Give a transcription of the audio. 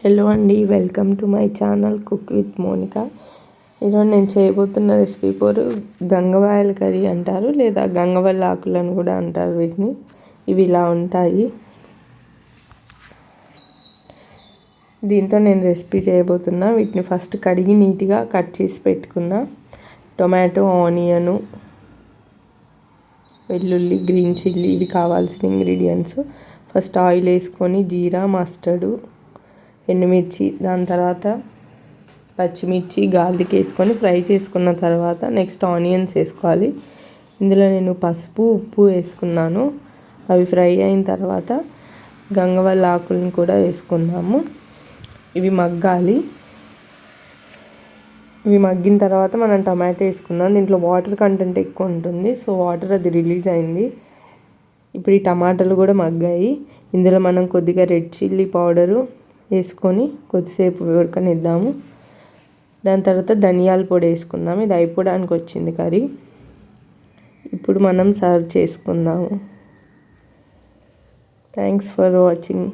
Hello అండి, welcome to my channel cook with Monica. ఈరోజు నేను చేయబోతున్న రెసిపీ పేరు గంగవాయల కర్రీ అంటారు, లేదా గంగవల్లి ఆకులను కూడా అంటారు వీటిని. ఇవి ఇలా ఉంటాయి. దీంతో నేను రెసిపీ చేయబోతున్నా. వీటిని ఫస్ట్ కడిగి నీట్గా కట్ చేసి పెట్టుకున్నా. టొమాటో, ఆనియను, వెల్లుల్లి, గ్రీన్ చిల్లీ ఇవి కావాల్సిన ఇంగ్రీడియంట్స్. ఫస్ట్ ఆయిల్ వేసుకొని జీరా, మస్టర్డు, ఎండుమిర్చి, దాని తర్వాత పచ్చిమిర్చి, గార్లిక్ వేసుకొని ఫ్రై చేసుకున్న తర్వాత నెక్స్ట్ ఆనియన్స్ వేసుకోవాలి. ఇందులో నేను పసుపు, ఉప్పు వేసుకున్నాను. అవి ఫ్రై అయిన తర్వాత గంగవల్లి ఆకులను కూడా వేసుకుందాము. ఇవి మగ్గాలి. ఇవి మగ్గిన తర్వాత మనం టమాటో వేసుకుందాం. దీంట్లో వాటర్ కంటెంట్ ఎక్కువ ఉంటుంది, సో వాటర్ అది రిలీజ్ అయింది. ఇప్పుడు ఈ టమాటాలు కూడా మగ్గాయి. ఇందులో మనం కొద్దిగా రెడ్ చిల్లీ పౌడరు వేసుకొని కొద్దిసేపు ఉడకనిద్దాము. దాని తర్వాత ధనియాల పొడి వేసుకుందాము. ఇది అయిపోవడానికి వచ్చింది కర్రీ. ఇప్పుడు మనం సర్వ్ చేసుకుందాము. Thanks for watching.